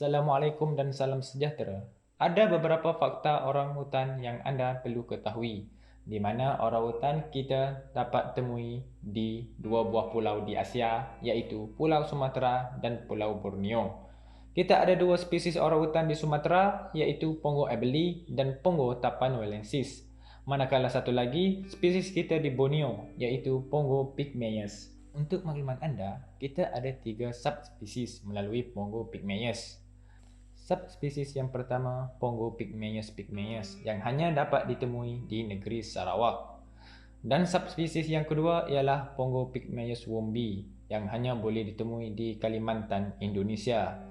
Assalamualaikum dan salam sejahtera. Ada beberapa fakta orang hutan yang anda perlu ketahui, di mana orang hutan kita dapat temui di dua buah pulau di Asia, iaitu Pulau Sumatera dan Pulau Borneo. Kita ada dua spesies orang hutan di Sumatera, iaitu Pongo abeli dan Pongo tapanuensis. Manakala satu lagi spesies kita di Borneo, iaitu Pongo pygmaeus. Untuk maklumat anda, kita ada 3 subspesies melalui Pongo pygmaeus. Subspesies yang pertama, Pongo pygmaeus pygmaeus, yang hanya dapat ditemui di negeri Sarawak. Dan subspesies yang kedua ialah Pongo pygmaeus wombi, yang hanya boleh ditemui di Kalimantan, Indonesia.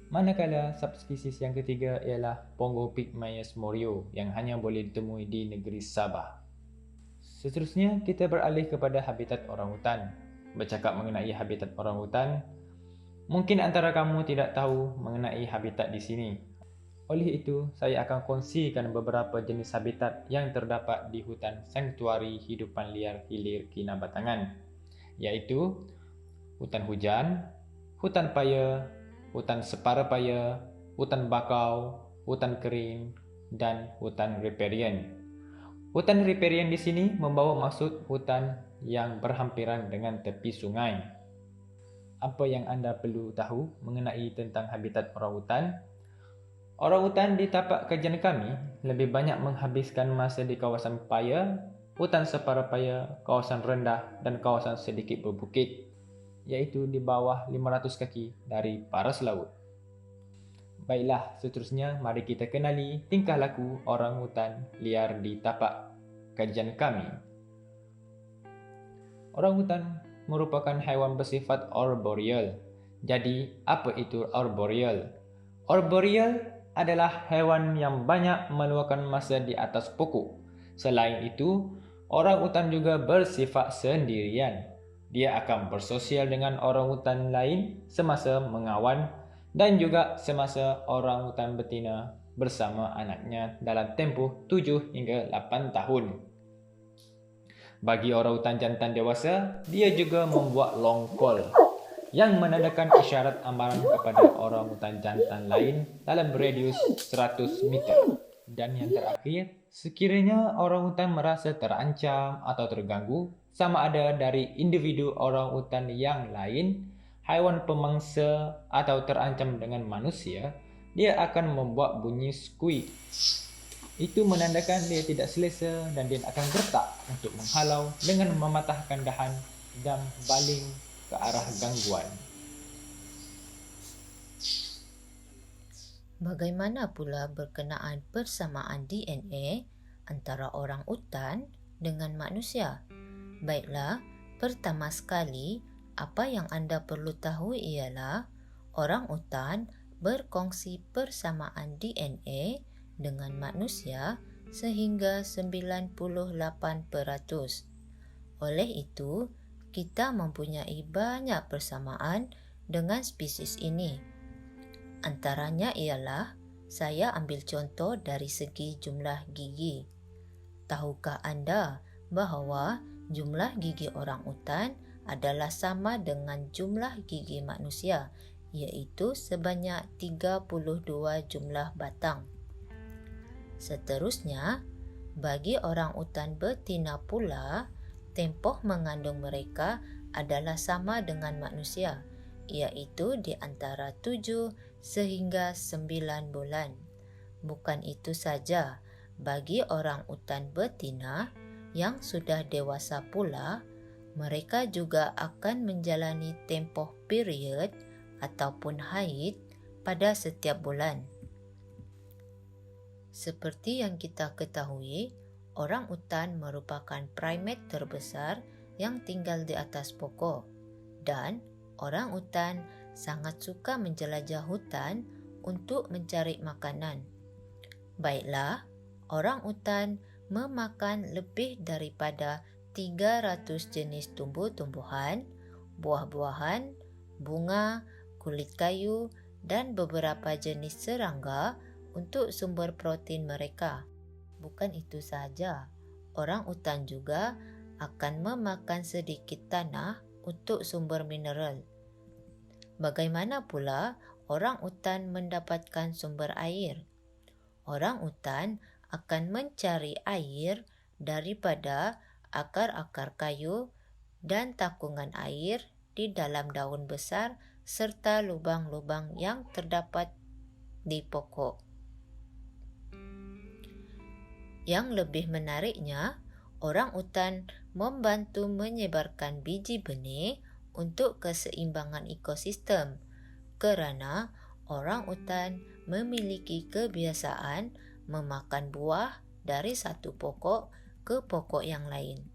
Manakala subspesies yang ketiga ialah Pongo pygmaeus morio, yang hanya boleh ditemui di negeri Sabah. Seterusnya, kita beralih kepada habitat orangutan. Bercakap mengenai habitat orangutan, mungkin antara kamu tidak tahu mengenai habitat di sini. Oleh itu, saya akan kongsikan beberapa jenis habitat yang terdapat di hutan sanktuari hidupan liar hilir Kinabatangan, yaitu hutan hujan, hutan paya, hutan separa paya, hutan bakau, hutan kering, dan hutan riparian. Hutan riparian di sini membawa maksud hutan yang berhampiran dengan tepi sungai. Apa yang anda perlu tahu mengenai tentang habitat orangutan? Orangutan di tapak kajian kami lebih banyak menghabiskan masa di kawasan paya, hutan separa paya, kawasan rendah dan kawasan sedikit berbukit, iaitu di bawah 500 kaki dari paras laut. Baiklah, seterusnya mari kita kenali tingkah laku orangutan liar di tapak kajian kami. Orangutan merupakan haiwan bersifat arboreal. Jadi, apa itu arboreal? Arboreal adalah haiwan yang banyak meluangkan masa di atas pokok. Selain itu, orangutan juga bersifat sendirian. Dia akan bersosial dengan orangutan lain semasa mengawan dan juga semasa orangutan betina bersama anaknya dalam tempoh 7 hingga 8 tahun. Bagi orangutan jantan dewasa, dia juga membuat long call yang menandakan isyarat amaran kepada orangutan jantan lain dalam radius 100 meter. Dan yang terakhir, sekiranya orangutan merasa terancam atau terganggu, sama ada dari individu orangutan yang lain, haiwan pemangsa atau terancam dengan manusia, dia akan membuat bunyi squeak. Itu menandakan dia tidak selesa dan dia akan gertak untuk menghalau dengan mematahkan dahan dan baling ke arah gangguan. Bagaimana pula berkenaan persamaan DNA antara orang utan dengan manusia? Baiklah, pertama sekali, apa yang anda perlu tahu ialah orang utan berkongsi persamaan DNA dengan manusia sehingga 98%. Oleh itu, kita mempunyai banyak persamaan dengan spesies ini. Antaranya ialah, saya ambil contoh dari segi jumlah gigi. Tahukah anda bahawa jumlah gigi orang utan adalah sama dengan jumlah gigi manusia, iaitu sebanyak 32 jumlah batang. Seterusnya, bagi orang utan betina pula, tempoh mengandung mereka adalah sama dengan manusia, iaitu di antara 7 sehingga 9 bulan. Bukan itu saja, bagi orang utan betina yang sudah dewasa pula, mereka juga akan menjalani tempoh period ataupun haid pada setiap bulan. Seperti yang kita ketahui, orang utan merupakan primate terbesar yang tinggal di atas pokok dan orang utan sangat suka menjelajah hutan untuk mencari makanan. Baiklah, orang utan memakan lebih daripada 300 jenis tumbuh-tumbuhan, buah-buahan, bunga, kulit kayu dan beberapa jenis serangga untuk sumber protein mereka. Bukan itu saja, orang utan juga akan memakan sedikit tanah untuk sumber mineral. Bagaimana pula orang utan mendapatkan sumber air. Orang utan akan mencari air daripada akar-akar kayu dan takungan air di dalam daun besar serta lubang-lubang yang terdapat di pokok. Yang lebih menariknya, orang utan membantu menyebarkan biji benih untuk keseimbangan ekosistem kerana orang utan memiliki kebiasaan memakan buah dari satu pokok ke pokok yang lain.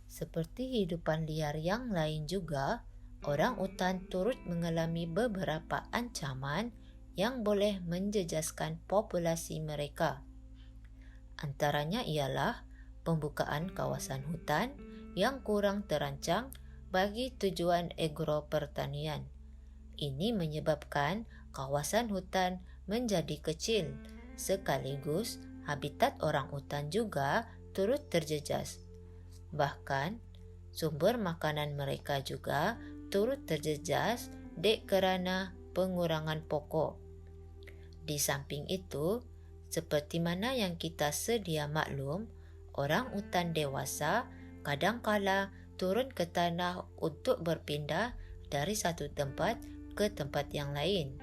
Seperti hidupan liar yang lain juga, orang utan turut mengalami beberapa ancaman yang boleh menjejaskan populasi mereka. Antaranya ialah pembukaan kawasan hutan yang kurang terancang bagi tujuan agropertanian. Ini menyebabkan kawasan hutan menjadi kecil, sekaligus habitat orang utan juga turut terjejas. Bahkan, sumber makanan mereka juga turut terjejas kerana pengurangan pokok. Di samping itu, seperti mana yang kita sedia maklum, orang utan dewasa kadangkala turun ke tanah untuk berpindah dari satu tempat ke tempat yang lain.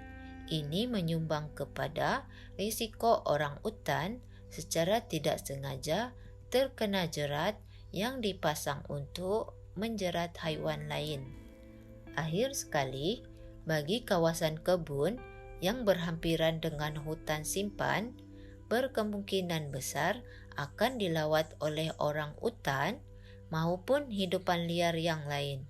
Ini menyumbang kepada risiko orang utan secara tidak sengaja terkena jerat yang dipasang untuk menjerat haiwan lain. Akhir sekali, bagi kawasan kebun yang berhampiran dengan hutan simpan, berkemungkinan besar akan dilawat oleh orang utan maupun hidupan liar yang lain.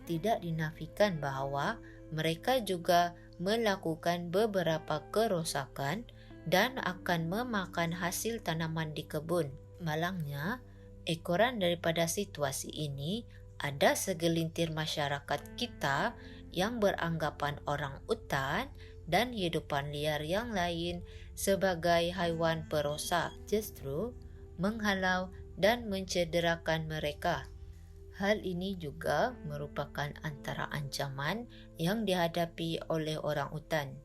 Tidak dinafikan bahawa mereka juga melakukan beberapa kerosakan dan akan memakan hasil tanaman di kebun. Malangnya, ekoran daripada situasi ini ada segelintir masyarakat kita yang beranggapan orang utan dan hidupan liar yang lain sebagai haiwan perosak, justru menghalau dan mencederakan mereka. Hal ini juga merupakan antara ancaman yang dihadapi oleh orang utan.